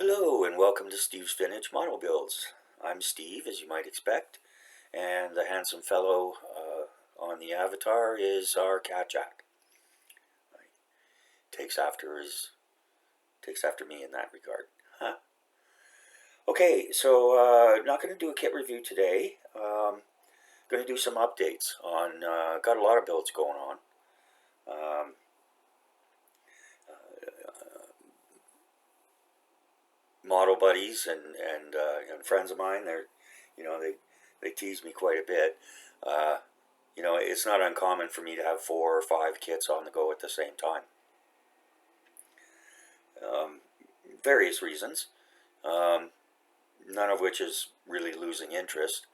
Hello and welcome to Steve's Vintage Model Builds. I'm Steve, as you might expect, and the handsome fellow on the avatar is our cat Jack. Takes after me in that regard. Huh? Okay, so not going to do a kit review today. Going to do some updates on. Got a lot of builds going on. Um, Model buddies and friends of mine, they tease me quite a bit. It's not uncommon for me to have 4 or 5 kits on the go at the same time. Various reasons, none of which is really losing interest.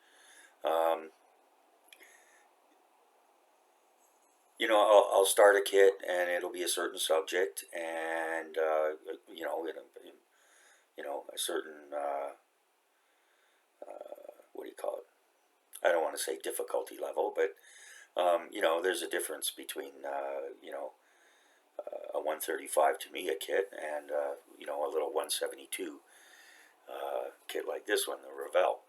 I'll start a kit and it'll be a certain subject, and a certain what do you call it? I don't want to say difficulty level, but there's a difference between a 135 Tamiya kit and a little 172 kit like this one, the Revell.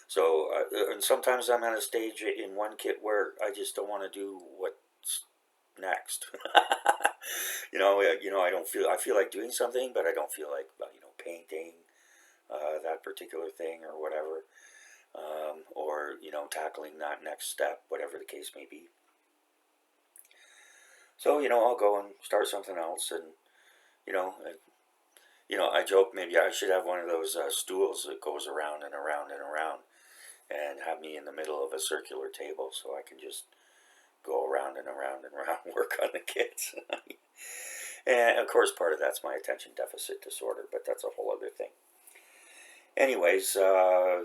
So and sometimes I'm at a stage in one kit where I just don't want to do what's next. I feel like doing something, but I don't feel like painting that particular thing or whatever, or tackling that next step, whatever the case may be. So I'll go and start something else, and I joke maybe I should have one of those stools that goes around and around and around, and have me in the middle of a circular table so I can just go around and around and around, work on the kits. And of course, part of that's my attention deficit disorder, but that's a whole other thing. Anyways,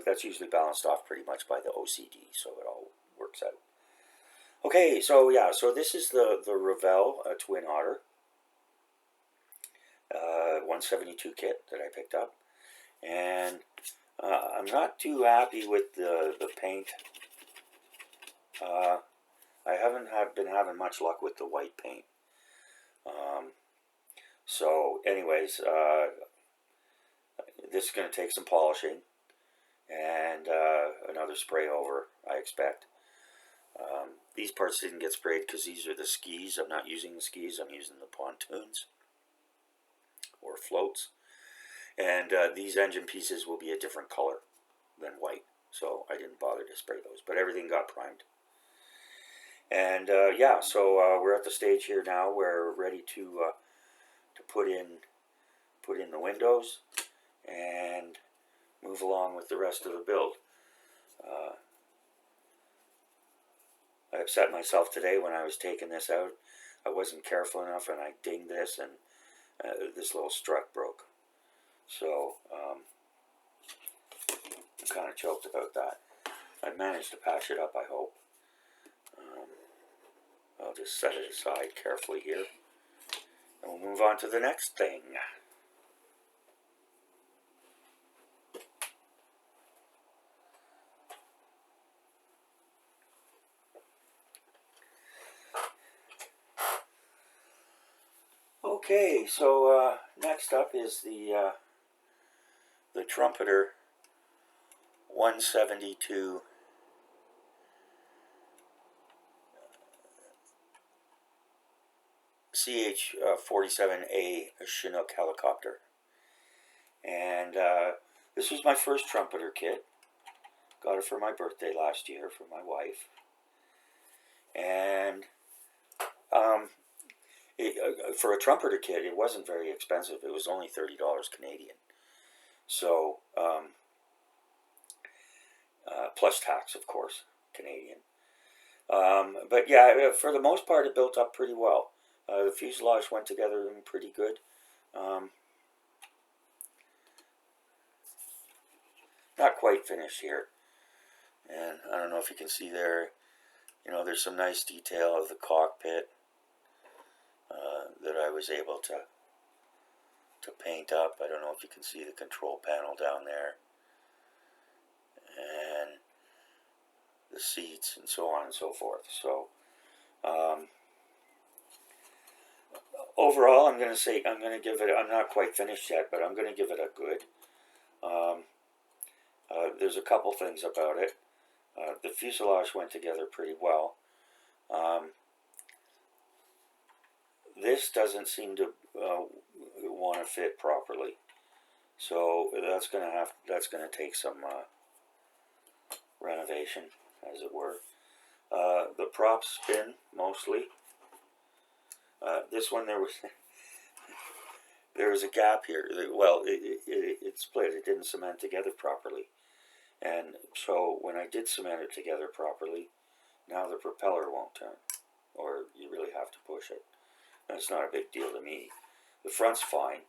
that's usually balanced off pretty much by the OCD, so it all works out. Okay, so yeah, so this is the Revell Twin Otter 172 kit that I picked up, and I'm not too happy with the paint. I haven't been having much luck with the white paint. So anyways, this is going to take some polishing and another spray over, I expect. These parts didn't get sprayed because these are the skis. I'm not using the skis, I'm using the pontoons or floats. And these engine pieces will be a different color than white, so I didn't bother to spray those, but everything got primed. And yeah, so we're at the stage here now where we're ready to put in the windows and move along with the rest of the build. I upset myself today when I was taking this out. I wasn't careful enough, and I dinged this, and this little strut broke. So I'm kind of choked about that. I managed to patch it up, I hope. I'll just set it aside carefully here, and we'll move on to the next thing. Okay, so next up is the Trumpeter 172 CH-47A Chinook helicopter. And this was my first Trumpeter kit. Got it for my birthday last year for my wife. And for a Trumpeter kit, it wasn't very expensive. It was only $30 Canadian. So, plus tax, of course, Canadian. But yeah, for the most part, it built up pretty well. The fuselage went together pretty good. Not quite finished here. And I don't know if you can see there, there's some nice detail of the cockpit that I was able to paint up. I don't know if you can see the control panel down there, and the seats, and so on and so forth. So overall, I'm going to give it, I'm not quite finished yet, but I'm going to give it a good. There's a couple things about it. The fuselage went together pretty well. This doesn't seem to want to fit properly, so that's going to take some renovation, as it were. The props spin mostly. This one there was a gap here. Well, it split. It didn't cement together properly, and so when I did cement it together properly, now the propeller won't turn, or you really have to push it. And it's not a big deal to me. The front's fine.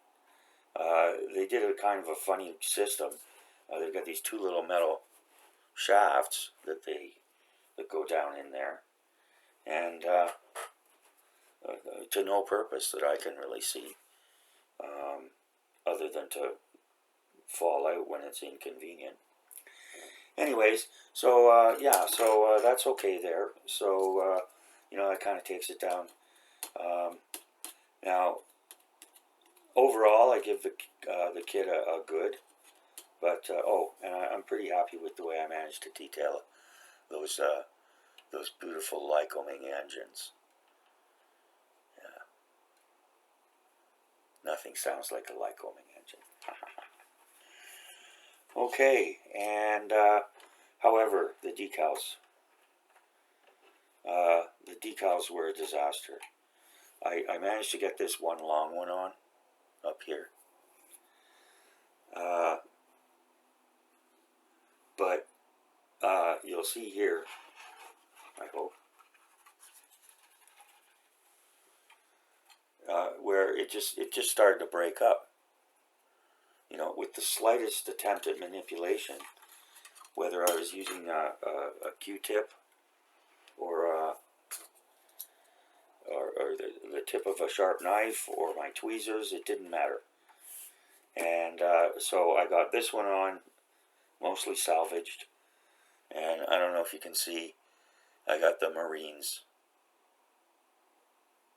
They did a kind of a funny system. They've got these two little metal shafts that go down in there, and to no purpose that I can really see, other than to fall out when it's inconvenient. Anyways, so that's okay there. So that kind of takes it down. Now, overall, I give the kit a good, but and I'm pretty happy with the way I managed to detail those beautiful Lycoming engines. Yeah. Nothing sounds like a Lycoming engine. Okay, and however, the decals were a disaster. I managed to get this one long one on up here, but you'll see here, I hope, where it just started to break up. With the slightest attempt at manipulation, whether I was using a Q-tip or the tip of a sharp knife or my tweezers, it didn't matter. And so I got this one on, mostly salvaged, and I don't know if you can see, I got the Marines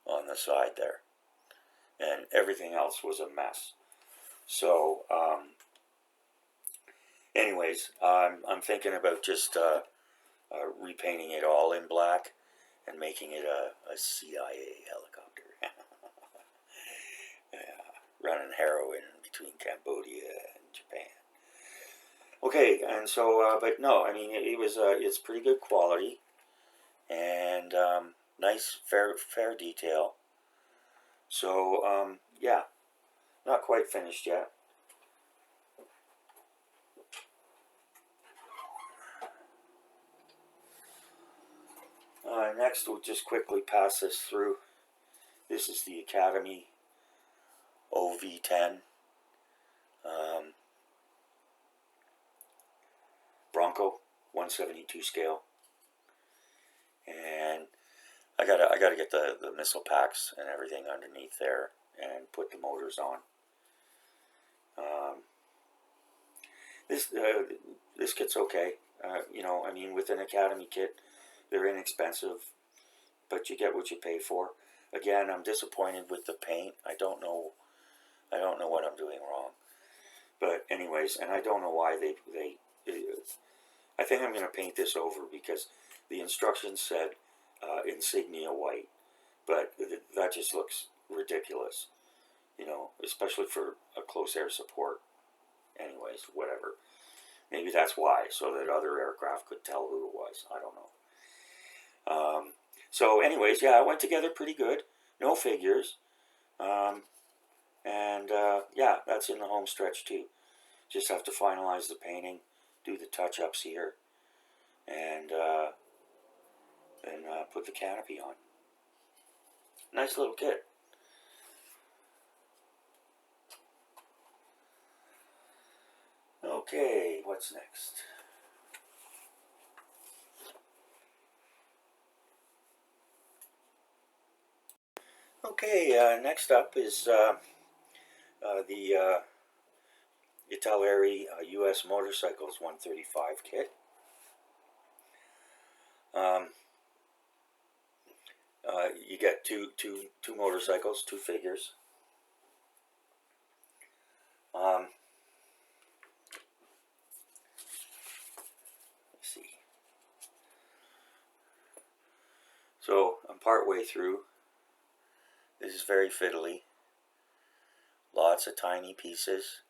on the side there, and everything else was a mess. So anyways, I'm thinking about just repainting it all in black and making it a CIA helicopter. Yeah, running heroin between Cambodia and Japan. Okay, and so, but no, I mean, it's pretty good quality, and nice, fair detail. So, yeah, not quite finished yet. Next, we'll just quickly pass this through. This is the Academy OV10 Bronco 172 scale, and I gotta get the missile packs and everything underneath there and put the motors on. This kit's okay. I mean, with an Academy kit, they're inexpensive, but you get what you pay for. Again, I'm disappointed with the paint. I don't know what I'm doing wrong. But anyways, and I don't know why they I think I'm going to paint this over because the instructions said insignia white, but that just looks ridiculous, especially for a close air support. Anyways, whatever. Maybe that's why, so that other aircraft could tell who it was. I don't know. So anyways, yeah, it went together pretty good. No figures. Yeah, that's in the home stretch too. Just have to finalize the painting, do the touch-ups here, and then put the canopy on. Nice little kit. Okay, what's next? Okay, next up is the Italeri U.S. Motorcycles 135 kit. You get two motorcycles, two figures. Let's see. So I'm part way through. This is very fiddly. Lots of tiny pieces.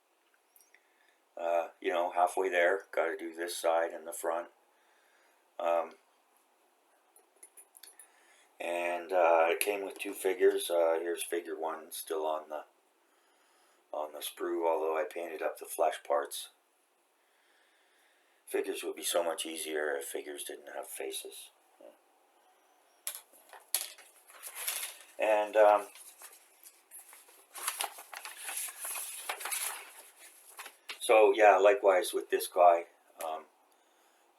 You know, halfway there. Got to do this side and the front. And it came with two figures. Here's figure one, still on the sprue, although I painted up the flesh parts. Figures would be so much easier if figures didn't have faces. And so yeah, likewise with this guy,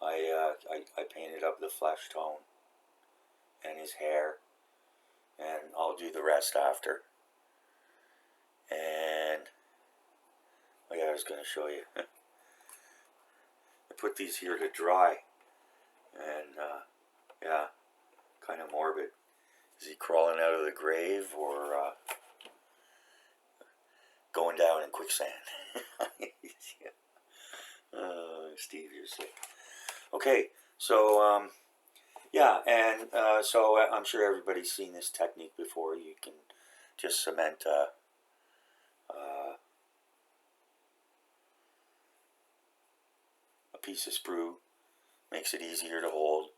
I painted up the flesh tone and his hair, and I'll do the rest after. And oh yeah, I was going to show you. I put these here to dry, and yeah, kind of morbid. Is he crawling out of the grave or going down in quicksand? Steve, you're sick. Okay, so yeah, and so I'm sure everybody's seen this technique before. You can just cement a piece of sprue, makes it easier to hold.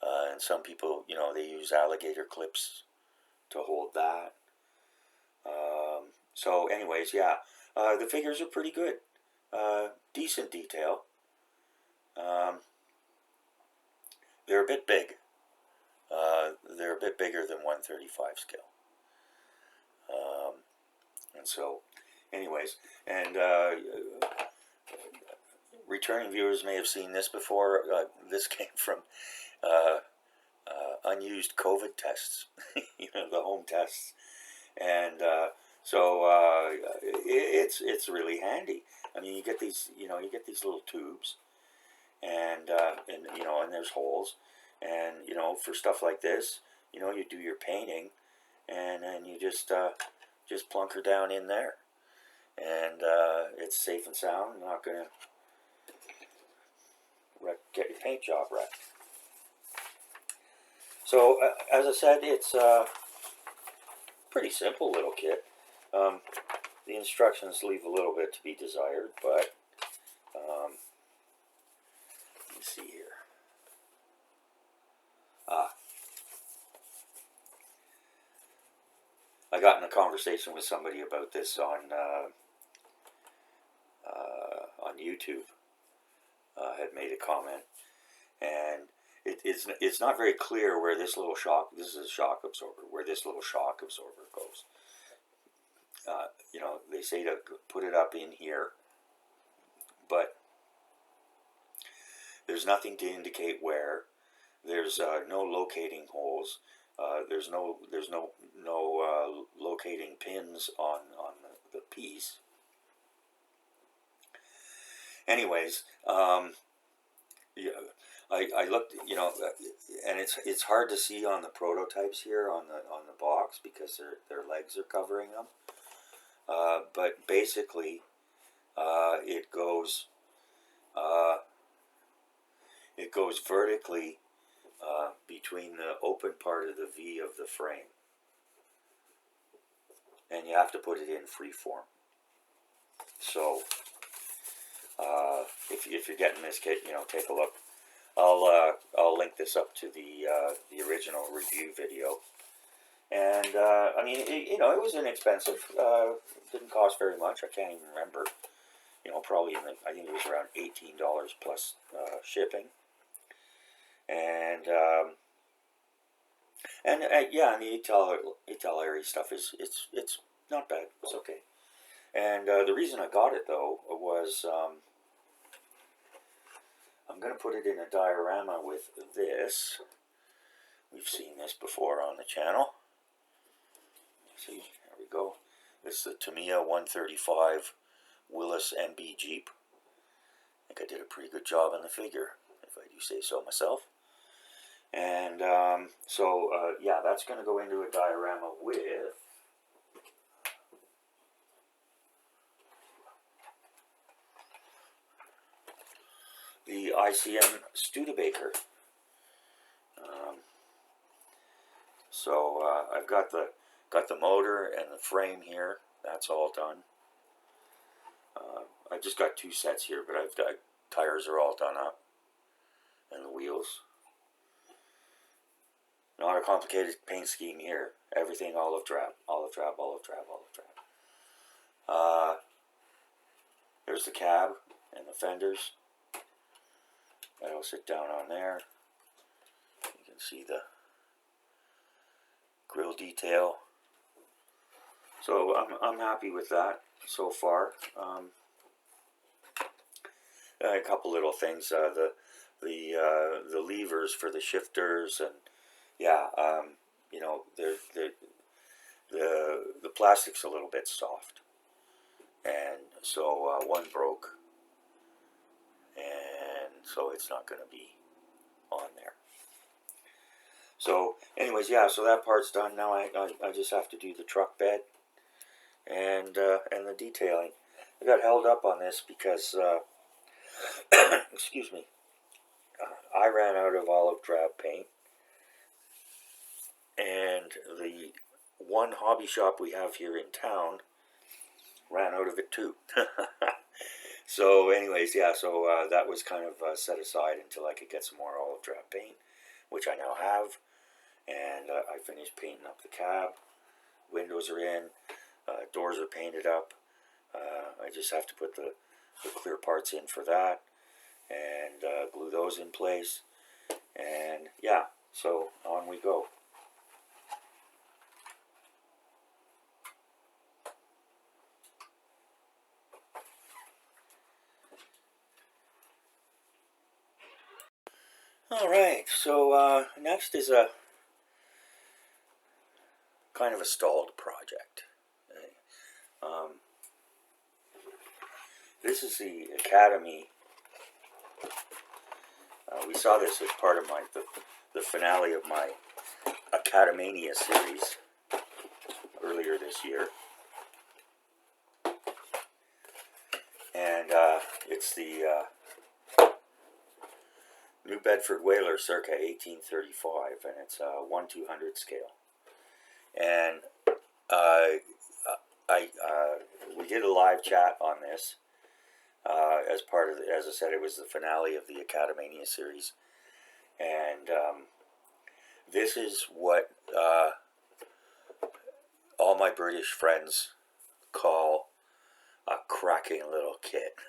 And some people, you know, they use alligator clips to hold that. So anyways, yeah, the figures are pretty good. Decent detail. They're a bit big. They're a bit bigger than 135 scale. And so, anyways, and returning viewers may have seen this before. This came from unused COVID tests, you know, the home tests, and so it's really handy. I mean, you get these, you know, you get these little tubes, and you know, and there's holes, and you know, for stuff like this, you know, you do your painting, and then you just plunk her down in there, and it's safe and sound. Not gonna get your paint job wrecked. So as I said, it's pretty simple little kit. The instructions leave a little bit to be desired, but let me see here. I got in a conversation with somebody about this on YouTube. Had made a comment, and it's not very clear where this little shock. This is a shock absorber. Where this little shock absorber goes. You know, they say to put it up in here, but there's nothing to indicate where. There's no locating holes. There's no locating pins on the piece. Anyways, yeah, I looked, you know, and it's hard to see on the prototypes here on the box because their legs are covering them. But basically, it goes vertically between the open part of the V of the frame, and you have to put it in free form. So if you're getting this kit, you know, take a look. I'll link this up to the original review video. And I mean, you know, it was inexpensive. Didn't cost very much. I can't even remember. You know, probably I think it was around $18 plus shipping. And yeah, and the Italeri stuff it's not bad. It's okay. And the reason I got it though was I'm going to put it in a diorama with this. We've seen this before on the channel. See, there we go. This is the Tamiya 135 Willys NB Jeep. I think I did a pretty good job on the figure, if I do say so myself. And yeah, that's going to go into a diorama with the ICM Studebaker. I've got the motor and the frame here. That's all done. I just got 2 sets here, but tires are all done up, and the wheels. Not a complicated paint scheme here. Everything olive drab, olive drab, olive drab, olive drab. There's the cab and the fenders. That'll sit down on there. You can see the grill detail. So I'm happy with that so far. A couple little things. The levers for the shifters, and yeah, you know, the plastic's a little bit soft, and so one broke, and so it's not going to be on there. So anyways, yeah, so that part's done. Now I just have to do the truck bed and the detailing. I got held up on this because excuse me, I ran out of olive drab paint, and the one hobby shop we have here in town ran out of it too. So anyways, yeah, so that was kind of set aside until I could get some more olive drab paint, which I now have. And I finished painting up the cab. Windows are in. Doors are painted up. I just have to put the clear parts in for that, and glue those in place. And yeah, so on we go. Alright, so next is a kind of a stalled project. This is the Academy. We saw this as part of the finale of my Academania series earlier this year. And it's the New Bedford Whaler circa 1835, and it's a 1/200 scale. And we did a live chat on this as part of, as I said, it was the finale of the Academania series. And this is what all my British friends call a cracking little kit.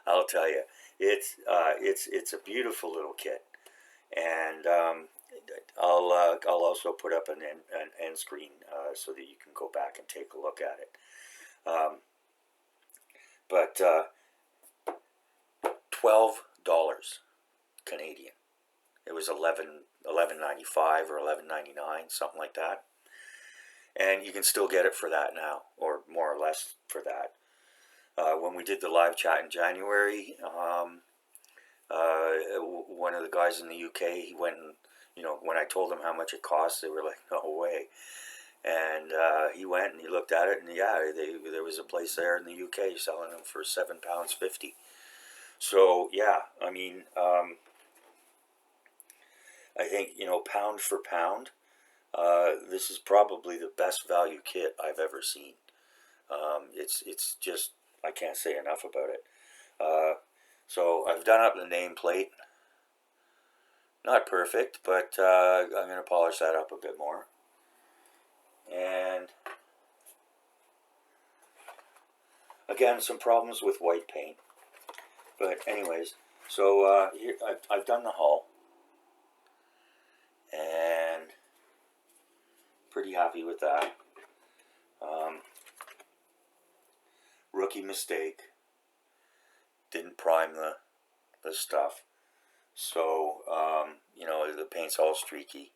I'll tell you, it's a beautiful little kit, and I'll also put up an end screen so that you can go back and take a look at it. But $12 Canadian. It was $11.95 or $11.99, something like that. And you can still get it for that now, or more or less for that. When we did the live chat in January, one of the guys in the UK, he went and, you know, when I told them how much it cost, they were like, no way. And he went and he looked at it, and yeah, there was a place there in the UK selling them for £7.50. So yeah, I mean, I think, you know, pound for pound, this is probably the best value kit I've ever seen. It's just, I can't say enough about it. So I've done up the nameplate. Not perfect, but I'm going to polish that up a bit more. And again, some problems with white paint. But anyways, so here I've done the hull. And pretty happy with that. Rookie mistake. Didn't prime the stuff. So, you know, the paint's all streaky.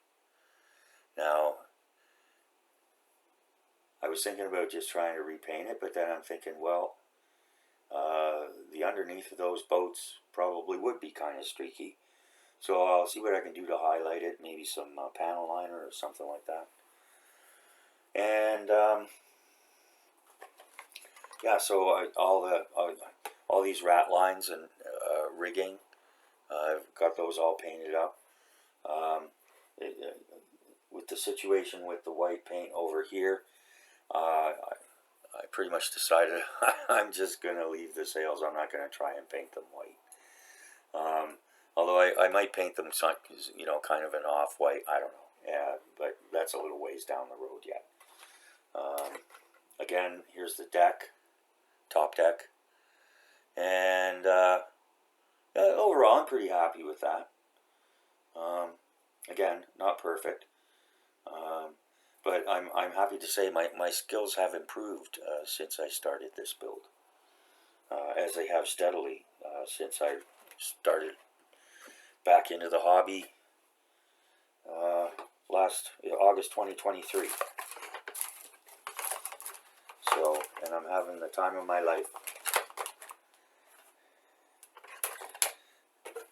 Now, I was thinking about just trying to repaint it, but then I'm thinking, well, the underneath of those boats probably would be kind of streaky. So I'll see what I can do to highlight it, maybe some panel liner or something like that. And yeah, so all these rat lines and rigging, I've got those all painted up. With the situation with the white paint over here, I pretty much decided I'm just going to leave the sails. I'm not going to try and paint them white. Although I might paint them, kind of an off-white. I don't know. Yeah, but that's a little ways down the road yet. Again, here's the deck, top deck. And overall, I'm pretty happy with that. Again, not perfect. But I'm happy to say my skills have improved since I started this build, as they have steadily since I started back into the hobby last August 2023. So, and I'm having the time of my life.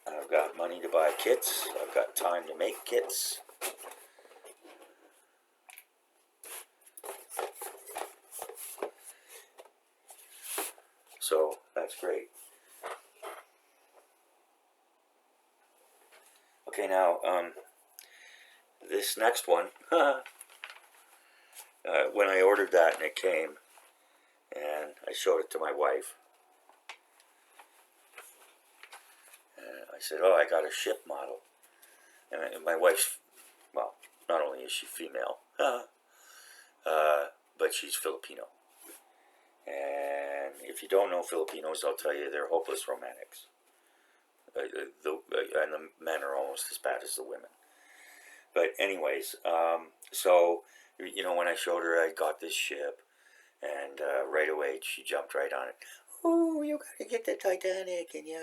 I've got money to buy kits. I've got time to make kits. So that's great. Okay, now this next one, when I ordered that and it came, and I showed it to my wife, and I said, "Oh, I got a ship model." And my wife's, well, not only is she female, but she's Filipino. And if you don't know Filipinos, I'll tell you they're hopeless romantics. And the men are almost as bad as the women. But anyways, so, when I showed her I got this ship, and right away she jumped right on it. Oh, you gotta get the Titanic, and you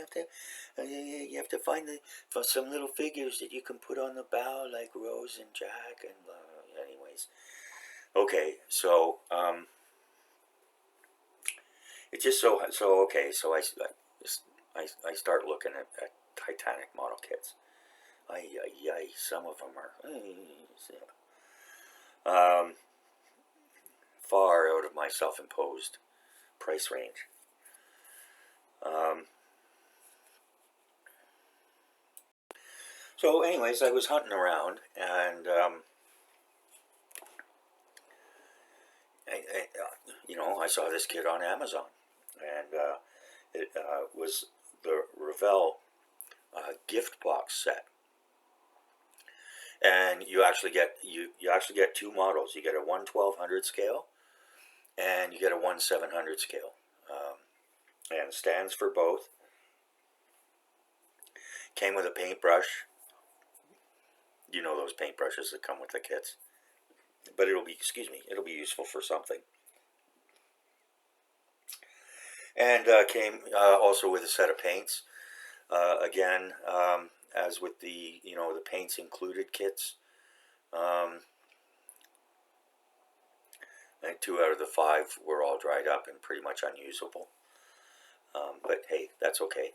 have to find some little figures that you can put on the bow, like Rose and Jack, and anyways. Okay, so it's just so okay. So I start looking at Titanic model kits. Some of them are far out of my self-imposed price range. So anyways, I was hunting around, and I saw this kit on Amazon, and it was the Revell gift box set. And you actually get two models. You get a 1/1200 scale, and you get a 1/700 scale, and stands for both. Came with a paintbrush. You know those paintbrushes that come with the kits, but it'll be useful for something. And came also with a set of paints. Again, as with the the paints included kits. And 2 out of the 5 were all dried up and pretty much unusable. But hey, that's okay.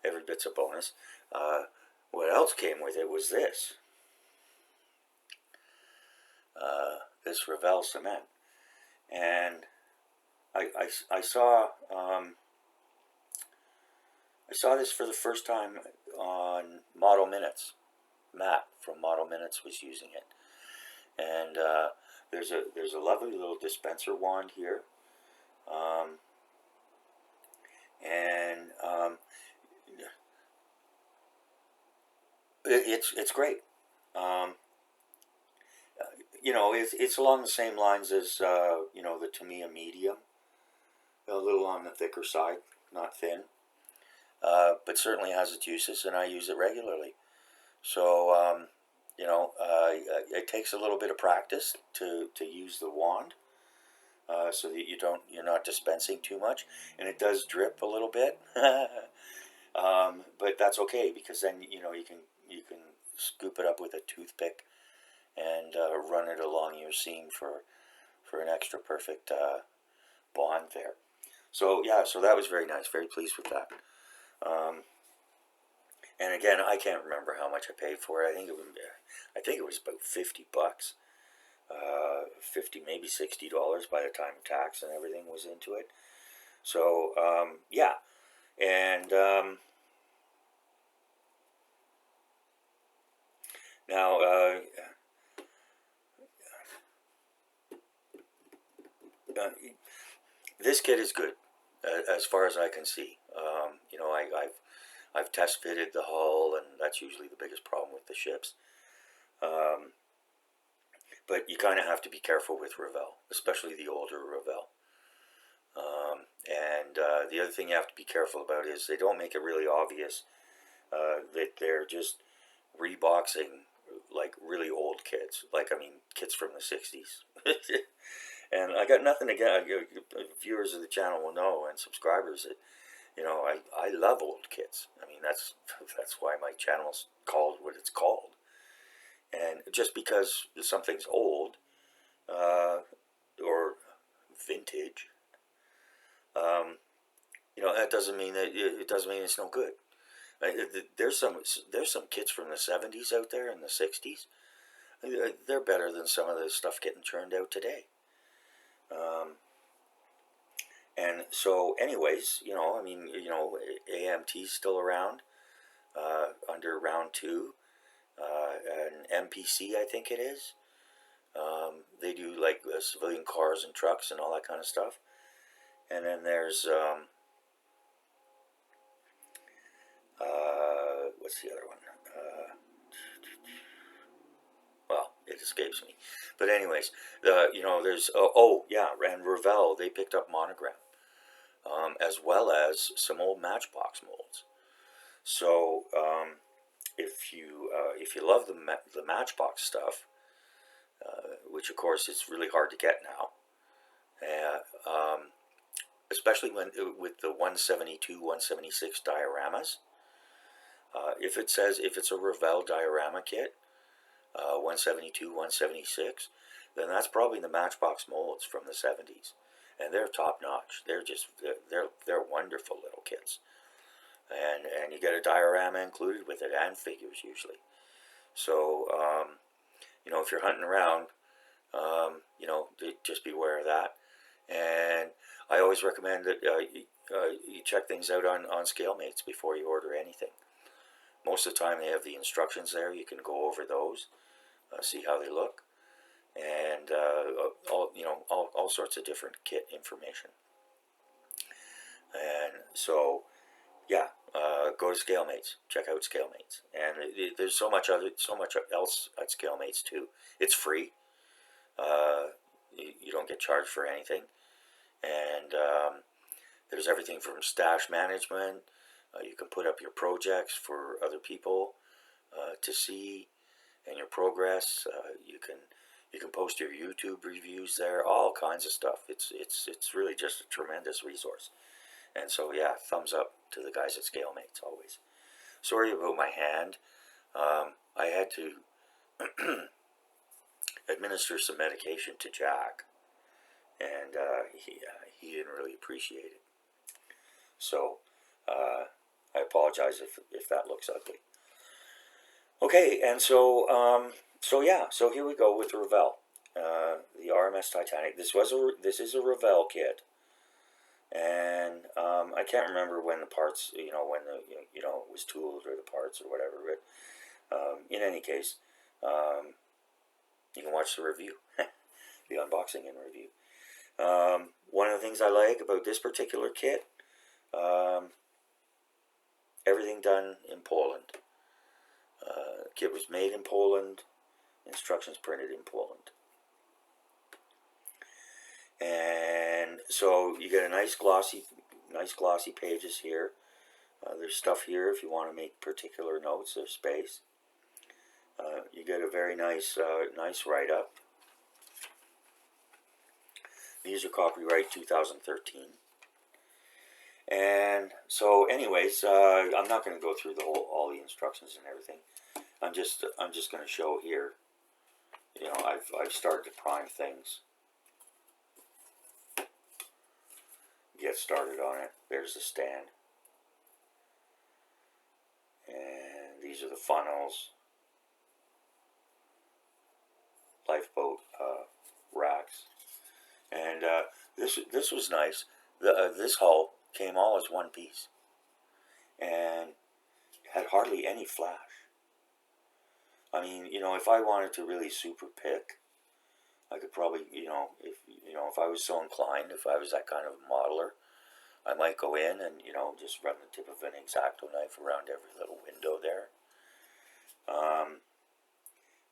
Every bit's a bonus. What else came with it was this. This Revell cement. And I saw this for the first time on Model Minutes. Matt from Model Minutes was using it. And there's a lovely little dispenser wand here. It's great. It's along the same lines as the Tamiya Medium, a little on the thicker side, not thin, but certainly has its uses, and I use it regularly. So it takes a little bit of practice to use the wand, so that you're not dispensing too much, and it does drip a little bit. But that's okay, because then you can scoop it up with a toothpick and run it along your seam for an extra perfect bond there. So yeah, so that was very nice. Very pleased with that. And again, I can't remember how much I paid for it. I think it was about $50, 50 maybe $60 by the time tax and everything was into it. So yeah, and now this kit is good as far as I can see. You know, I've test fitted the hull, and that's usually the biggest problem with the ships. But you kind of have to be careful with Revell, especially the older Revell. And the other thing you have to be careful about is they don't make it really obvious that they're just reboxing like really old kits, like I mean kits from the 60s. And I got nothing against viewers of the channel will know, and subscribers that, you know, I love old kits. I mean that's why my channel's called what it's called. And just because something's old or vintage, you know, that doesn't mean that it doesn't mean it's no good. There's some kits from the 70s out there and the 60s. They're better than some of the stuff getting churned out today. And so, anyways, you know, I mean, you know, AMT's still around under round 2. An MPC, I think it is. They do like civilian cars and trucks and all that kind of stuff. And then there's what's the other one? Well, it escapes me. But anyways, you know, there's oh yeah, and Revell, they picked up Monogram, as well as some old Matchbox molds. So if you love the Matchbox stuff, which of course is really hard to get now, especially when with the 172, 176 dioramas. If it's a Revell diorama kit, 172, 176, then that's probably the Matchbox molds from the 70s, and they're top notch. They're wonderful little kits, and you get a diorama included with it and figures usually. So you know, if you're hunting around, you know, just beware of that. And I always recommend that you check things out on ScaleMates before you order anything. Most of the time they have the instructions there. You can go over those, see how they look, and all sorts of different kit information. And so, yeah, go to ScaleMates. Check out ScaleMates, and there's so much else at ScaleMates too. It's free. You don't get charged for anything, and there's everything from stash management. You can put up your projects for other people to see, and your progress. You can post your YouTube reviews there. All kinds of stuff. It's really just a tremendous resource. And so yeah, thumbs up to the guys at ScaleMates always. Sorry about my hand. I had to administer some medication to Jack, and he didn't really appreciate it. So I apologize if that looks ugly. Okay, and so so here we go with the Revell, the RMS Titanic. This is a Revell kit, and I can't remember when the parts, when it was tooled or the parts or whatever. But in any case, you can watch the review, the unboxing and review. One of the things I like about this particular kit, everything done in Poland. The kit was made in Poland, instructions printed in Poland. And so you get a nice glossy pages here. There's stuff here if you want to make particular notes. There's space. You get a very nice write-up. These are copyright 2013. And so, anyways, I'm not going to go through all the instructions and everything. I'm just going to show here. I've started to prime things. Get started on it. There's the stand. And these are the funnels, lifeboat racks, and this was nice. This hull came all as one piece, and had hardly any flash. I mean, if I wanted to really super pick, I could probably, if I was so inclined, if I was that kind of modeler, I might go in and, just run the tip of an X-Acto knife around every little window there.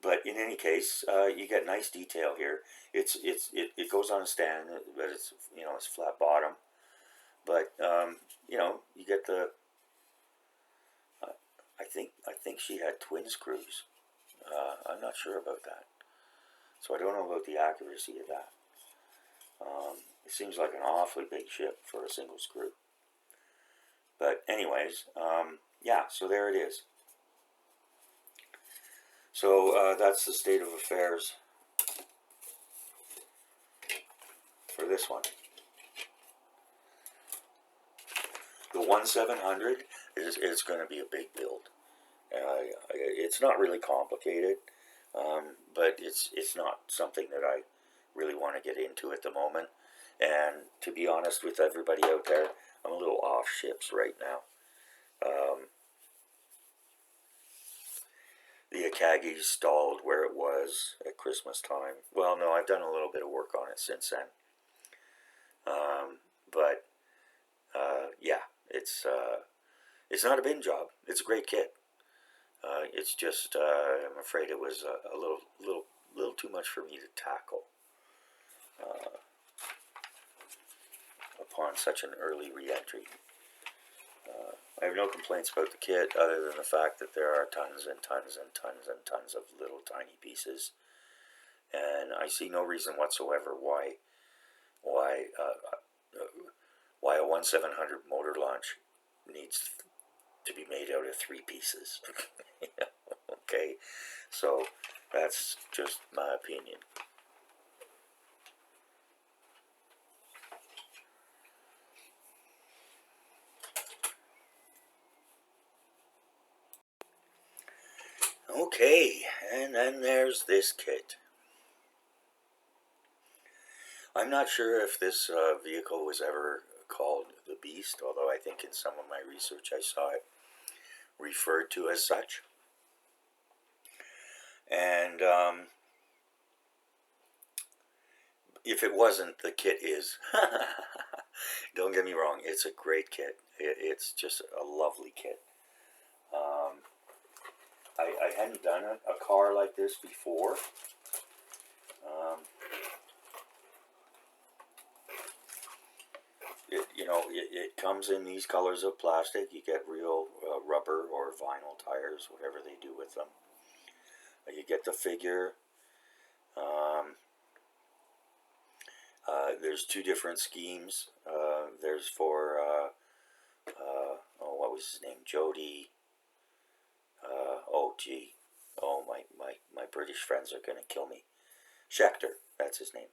But in any case, you get nice detail here. It goes on a stand, but it's flat bottom. But you get the. I think she had twin screws. I'm not sure about that, so I don't know about the accuracy of that. It seems like an awfully big ship for a single screw. But anyways, yeah. So there it is. So that's the state of affairs for this one. The 1700 is going to be a big build. It's not really complicated, but it's not something that I really want to get into at the moment. And to be honest with everybody out there, I'm a little off ships right now. The Akagi stalled where it was at Christmas time. Well, no, I've done a little bit of work on it since then. But yeah, it's not a bin job. It's a great kit. It's just I'm afraid it was a little too much for me to tackle upon such an early re-entry. I have no complaints about the kit other than the fact that there are tons and tons and tons and tons of little tiny pieces, and I see no reason whatsoever why a 1700 motor launch needs to be made out of 3 pieces. Okay, so that's just my opinion. Okay, and then there's this kit. I'm not sure if this vehicle was ever called the Beast, although I think in some of my research I saw it referred to as such. And if it wasn't, the kit is. Don't get me wrong, it's a great kit. It's just a lovely kit. I hadn't done a car like this before. It comes in these colors of plastic. You get real rubber or vinyl tires, whatever they do with them. You get the figure. There's 2 different schemes. There's for what was his name? Jody. My British friends are going to kill me. Scheckter, that's his name.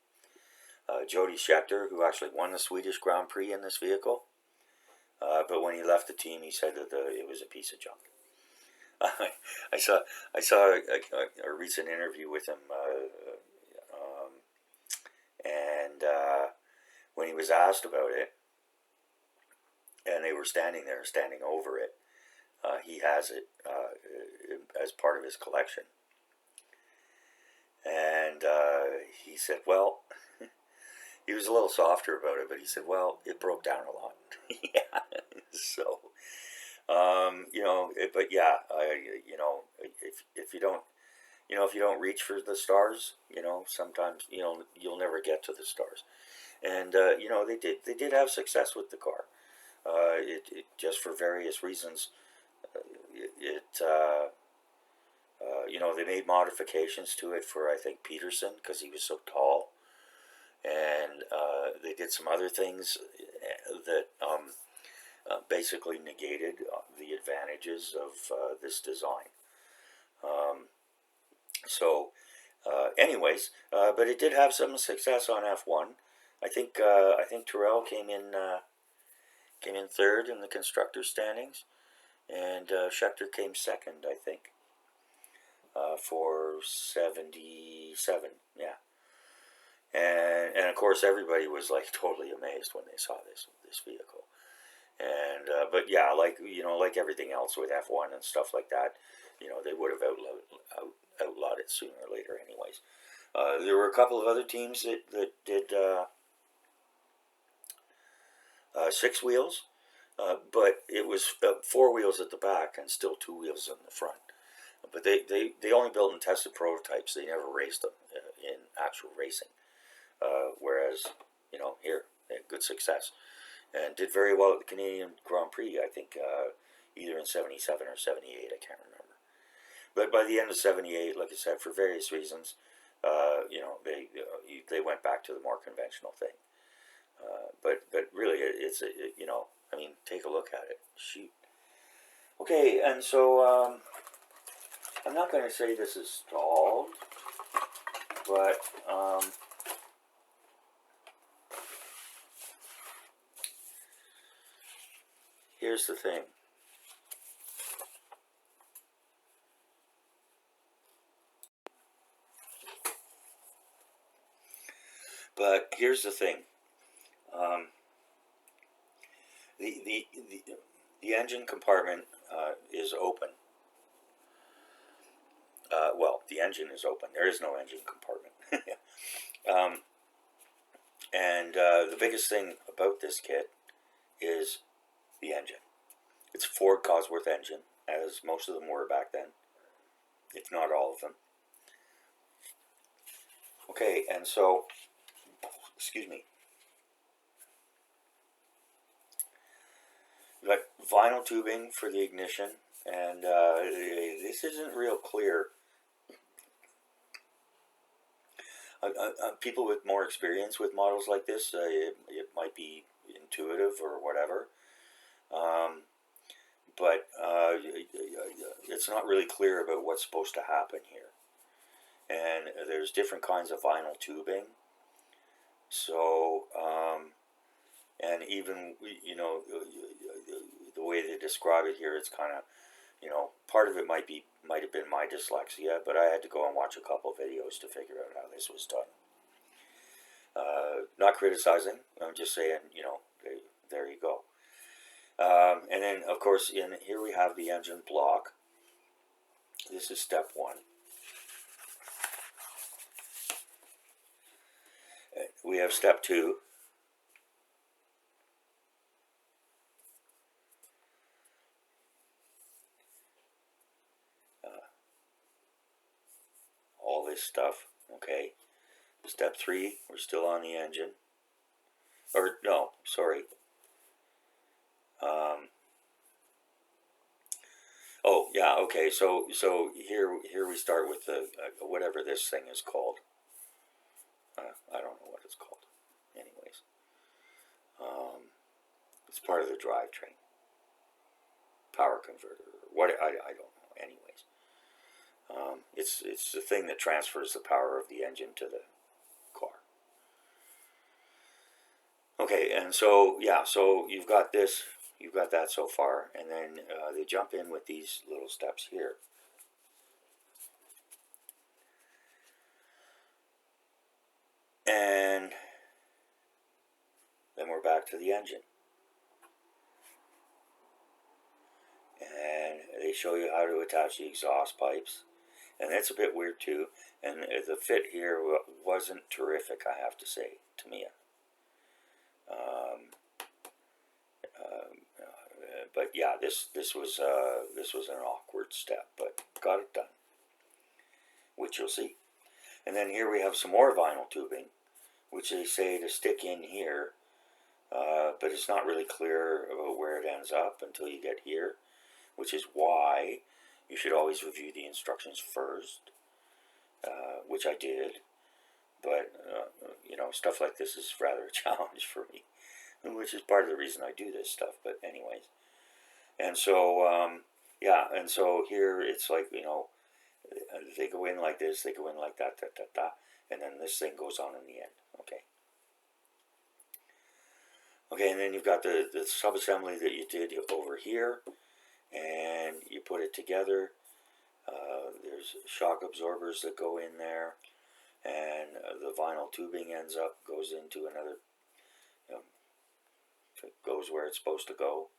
Jody Scheckter, who actually won the Swedish Grand Prix in this vehicle. But when he left the team, he said that it was a piece of junk. I saw a recent interview with him, and when he was asked about it, and they were standing over it, he has it as part of his collection. And he said, well, he was a little softer about it, but he said, well, it broke down a lot. Yeah, so, but yeah, if you don't reach for the stars, sometimes, you'll never get to the stars. And, they did have success with the car. It just for various reasons, they made modifications to it for, I think, Peterson, because he was so tall. And they did some other things that basically negated the advantages of this design. Anyways, but it did have some success on F1. I think Tyrrell came in third in the constructor standings, and Scheckter came second, I think, for 77. Yeah, and of course everybody was like totally amazed when they saw this vehicle. And but yeah, like everything else with F1 and stuff like that, they would have outlawed it sooner or later, anyways. There were a couple of other teams that did 6 wheels, but it was 4 wheels at the back and still 2 wheels in the front. But they only built and tested prototypes. They never raced them in actual racing. Whereas, here, they had good success. And did very well at the Canadian Grand Prix, I think, either in 77 or 78, I can't remember. But by the end of 78, like I said, for various reasons, they went back to the more conventional thing. But really, I mean, take a look at it. Shoot. Okay, and so I'm not going to say this is stalled, but here's the thing. But here's the thing. The engine compartment is open. Well, the engine is open. There is no engine compartment. And the biggest thing about this kit is the engine. It's a Ford Cosworth engine, as most of them were back then, if not all of them. Okay, and so, excuse me. We've got vinyl tubing for the ignition, and this isn't real clear. People with more experience with models like this, it might be intuitive or whatever, but it's not really clear about what's supposed to happen here. And there's different kinds of vinyl tubing, so and even the way they describe it here, it's kind of, part of it might have been my dyslexia, but I had to go and watch a couple of videos to figure out how this was done. Not criticizing, I'm just saying, there you go. And then, of course, here we have the engine block. This is step 1. We have step 2. All this stuff, okay. Step 3, we're still on the engine. Or, no, sorry. Oh, yeah, okay, so here we start with the, whatever this thing is called. I don't know what it's called. Anyways. It's part of the drivetrain. Power converter. What, I don't know. Anyways. It's the thing that transfers the power of the engine to the car. Okay, and so, yeah, so you've got this, you've got that so far, and then they jump in with these little steps here. And then we're back to the engine. And they show you how to attach the exhaust pipes. And that's a bit weird too. And the fit here wasn't terrific, I have to say, to me. But yeah, this was an awkward step, but got it done, which you'll see. And then here we have some more vinyl tubing, which they say to stick in here, but it's not really clear about where it ends up until you get here, which is why you should always review the instructions first, which I did. But stuff like this is rather a challenge for me, which is part of the reason I do this stuff. But anyways, and so yeah, and so here it's like, they go in like this, they go in like that, and then this thing goes on in the end. Okay, and then you've got the subassembly that you did over here, and you put it together. There's shock absorbers that go in there, and the vinyl tubing goes into another, you know, it goes where it's supposed to go,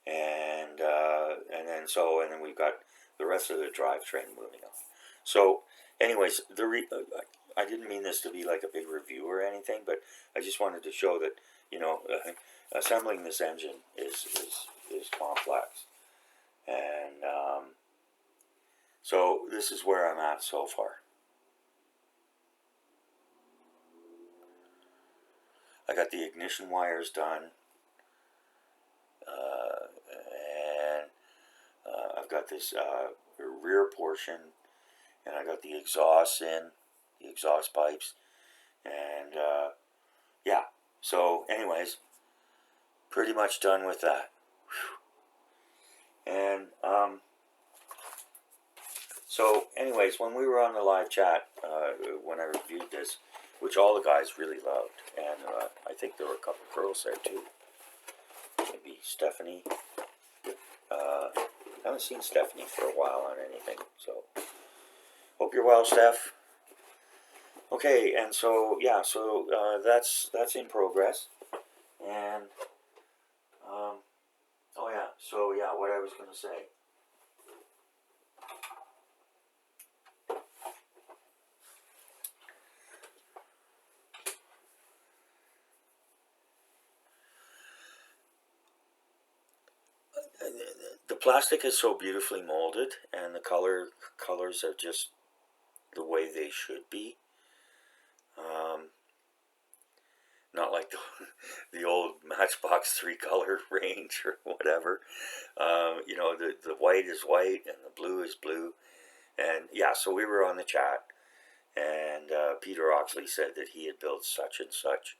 and then we've got the rest of the drivetrain moving on. So, anyways, I didn't mean this to be like a big review or anything, but I just wanted to show that, you know, assembling this engine is complex, and so this is where I'm at so far. I got the ignition wires done, and I've got this rear portion, and I got the exhaust pipes, and yeah. So, anyways, pretty much done with that. Whew. And so, anyways, when we were on the live chat, when I reviewed this, which all the guys really loved, and I think there were a couple of girls there too. Maybe Stephanie. I haven't seen Stephanie for a while on anything, so hope you're well, Steph. Okay, and so yeah, so that's in progress, and oh yeah, so yeah, what I was going to say. The plastic is so beautifully molded, and the colors are just the way they should be. Not like the old Matchbox 3-color range or whatever. You know, the white is white and the blue is blue. And yeah, so we were on the chat, and Peter Oxley said that he had built such and such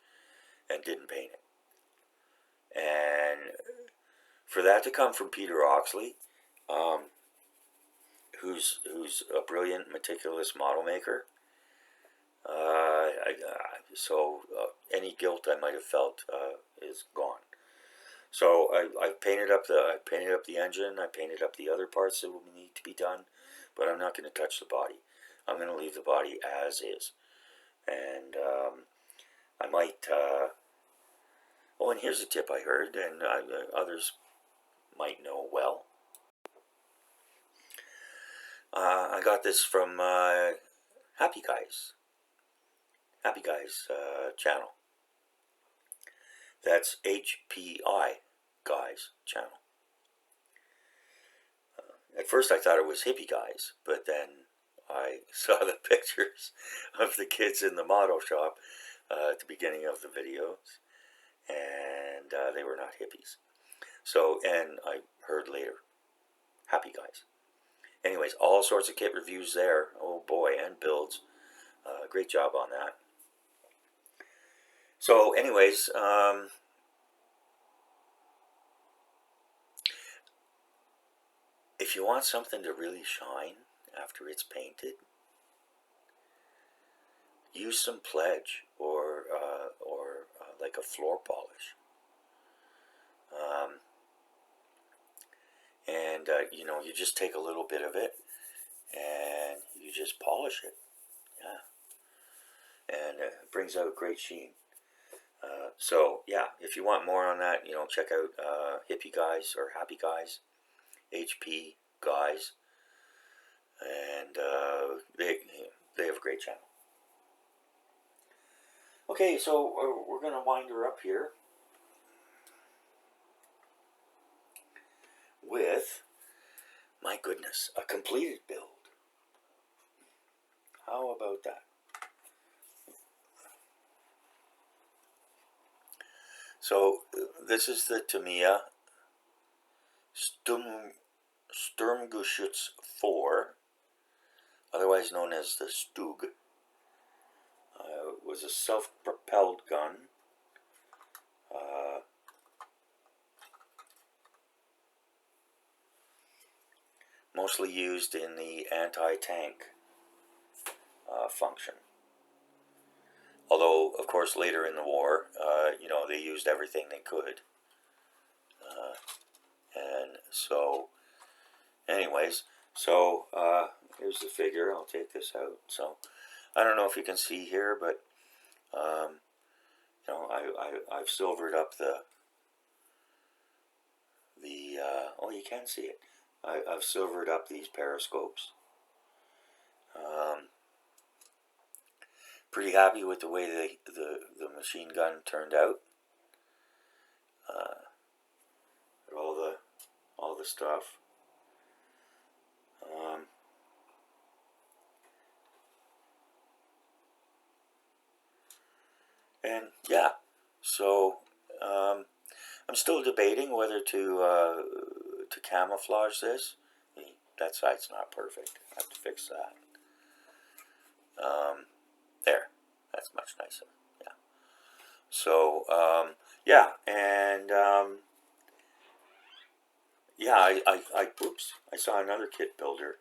and didn't paint it. And for that to come from Peter Oxley, who's a brilliant, meticulous model maker, so any guilt I might have felt is gone. So I painted up the engine. I painted up the other parts that will need to be done, but I'm not going to touch the body. I'm going to leave the body as is, and I might. Oh, and here's a tip I heard, and others might know well. I got this from Happy Guys channel. That's HPI Guys channel. At first I thought it was Hippie Guys, but then I saw the pictures of the kids in the model shop at the beginning of the videos, and they were not hippies. So, and I heard later, Happy Guys. Anyways, all sorts of kit reviews there. Oh boy, and builds. Great job on that. So, anyways, if you want something to really shine after it's painted, use some Pledge or like a floor polish. And you know, you just take a little bit of it and you just polish it. Yeah. And it brings out great sheen. So yeah, if you want more on that, you know, check out Hippie Guys or Happy Guys, HP Guys, and they have a great channel. Okay, so we're gonna wind her up here with, my goodness, a completed build. How about that? So this is the Tamiya Sturmgeschütz 4, otherwise known as the Stug. It was a self-propelled gun. Mostly used in the anti-tank function. Although, of course, later in the war, you know, they used everything they could. And So, anyways, so here's the figure. I'll take this out. So, I don't know if you can see here, but you know, I've silvered up the oh, you can see it. I've silvered up these periscopes. Pretty happy with the way the machine gun turned out. All the stuff. And yeah, so I'm still debating whether to camouflage this. That side's not perfect. I have to fix that. There, that's much nicer. Yeah. So yeah, and yeah, oops, I saw another kit builder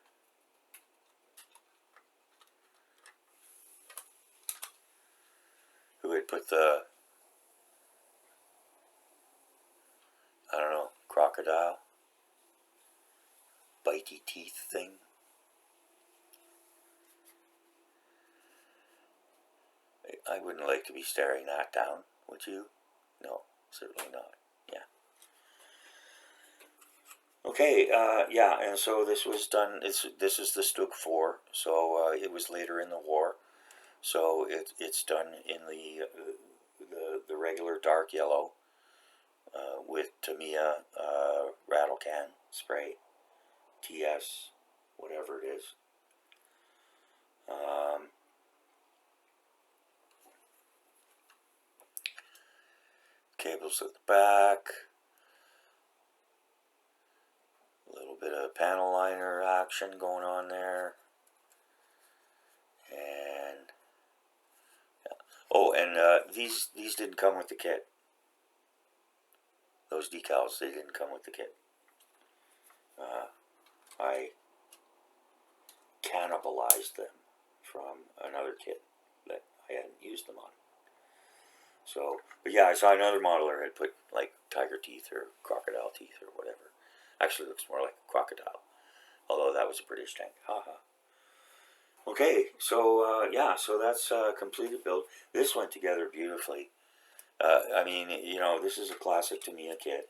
who had put the, I don't know, crocodile bitey teeth thing. I wouldn't like to be staring that down, would you? No, certainly not. Yeah. Okay, yeah, and so this was done, this is the Stug 4, so it was later in the war. So it's done in the regular dark yellow with Tamiya rattle can spray, TS, whatever it is. Cables at the back, a little bit of panel liner action going on there, and yeah. Oh, and these didn't come with the kit. Those decals, they didn't come with the kit. I cannibalized them from another kit that I hadn't used them on. So, but yeah, I saw another modeler had put like tiger teeth or crocodile teeth or whatever. Actually, looks more like a crocodile, although that was a British tank. Haha. Okay, so yeah, so that's a completed build. This went together beautifully. I mean, you know, this is a classic Tamiya kit.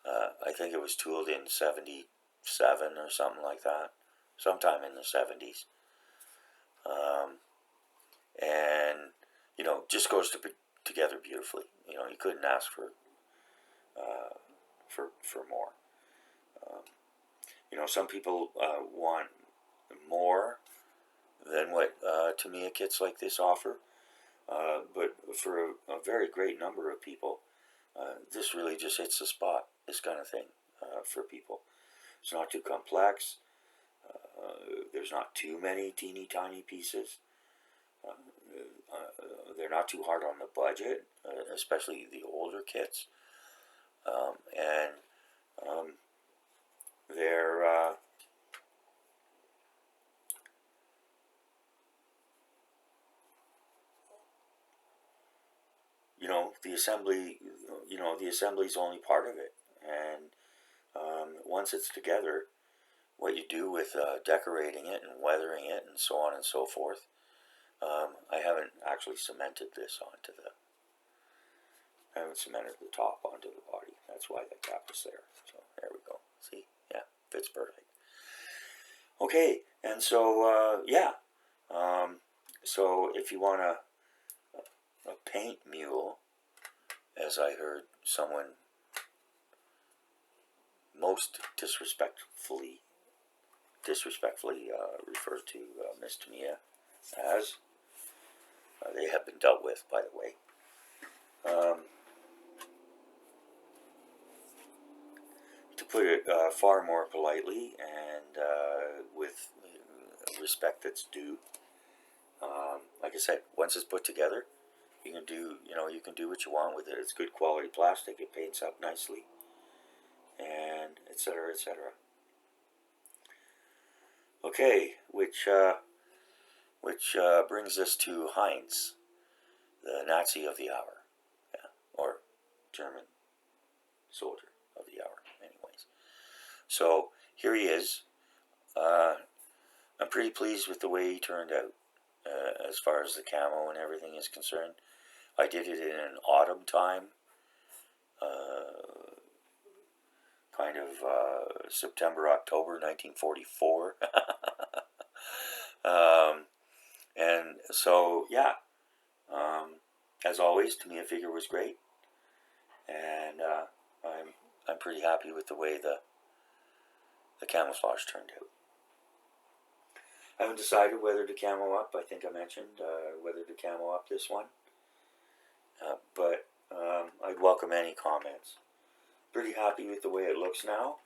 I think it was tooled in 77 or something like that, sometime in the 70s. And, you know, just goes together beautifully. You know, you couldn't ask for more. You know, some people want more than what Tamiya kits like this offer. But for a very great number of people, this really just hits the spot, this kind of thing, for people. It's not too complex. There's not too many teeny tiny pieces. They're not too hard on the budget, especially the older kits. And they're you know, the assembly, you know, the assembly's only part of it. And once it's together, what you do with decorating it and weathering it and so on and so forth. I haven't actually cemented this onto I haven't cemented the top onto the body. That's why the cap is there. So there we go. See? Yeah, fits perfect. Okay, and so, yeah. So if you want a paint mule, as I heard someone most disrespectfully referred to Miss Tamiya as, they have been dealt with, by the way. To put it far more politely and with respect that's due, like I said, once it's put together, you can do what you want with it. It's good quality plastic. It paints up nicely, and etc. etc. Okay, which brings us to Heinz, the Nazi of the hour, yeah, or German soldier of the hour. Anyways, So here he is. I'm pretty pleased with the way he turned out as far as the camo and everything is concerned. I did it in an autumn time, kind of September, October 1944. And so, yeah, as always, to me a figure was great, and I'm pretty happy with the way the camouflage turned out. I haven't decided whether to camo up. I think I mentioned whether to camo up this one, but I'd welcome any comments. Pretty happy with the way it looks now,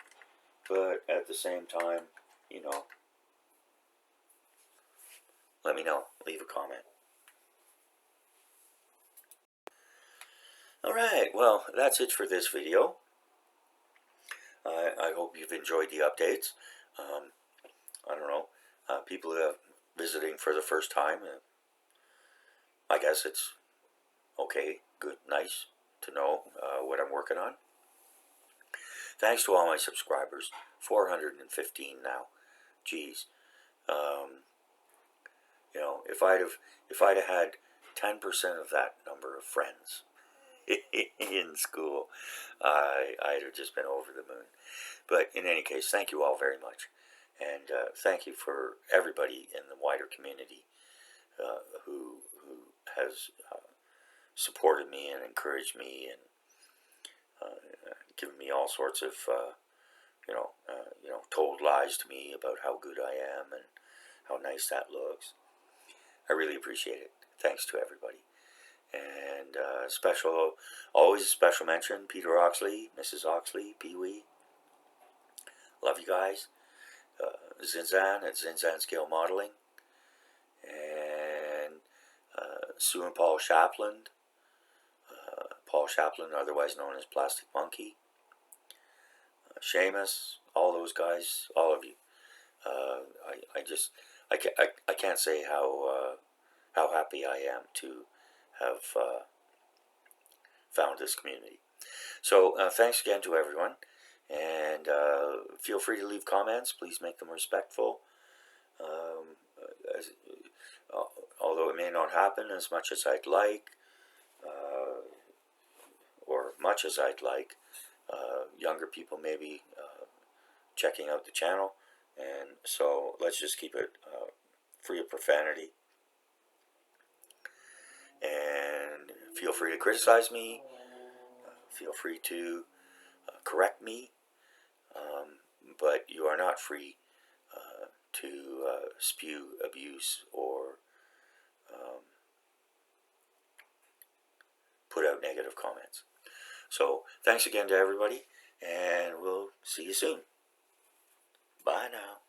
but at the same time, you know, let me know. Leave a comment. Alright, well, that's it for this video. I hope you've enjoyed the updates. I don't know, people who are visiting for the first time, I guess it's okay, good, nice to know what I'm working on. Thanks to all my subscribers, 415 now. Geez, you know, if I'd have had 10% of that number of friends in school, I'd have just been over the moon. But in any case, thank you all very much, and thank you for everybody in the wider community who has supported me and encouraged me and given me all sorts of told lies to me about how good I am and how nice that looks. I really appreciate it. Thanks to everybody. And always a special mention, Peter Oxley, Mrs. Oxley, Pee-wee. Love you guys. Zinzan at Zinzan Scale Modeling. And Sue and Paul Chaplin. Paul Chaplin, otherwise known as Plastic Monkey. Seamus, all those guys, all of you. I can't say how happy I am to have found this community. So thanks again to everyone, and feel free to leave comments. Please make them respectful. Although it may not happen as much as I'd like, or much as I'd like, younger people may be checking out the channel, and so let's just keep it free of profanity. And feel free to criticize me, feel free to correct me, but you are not free to spew abuse or put out negative comments. So thanks again to everybody, and we'll see you soon. Bye now.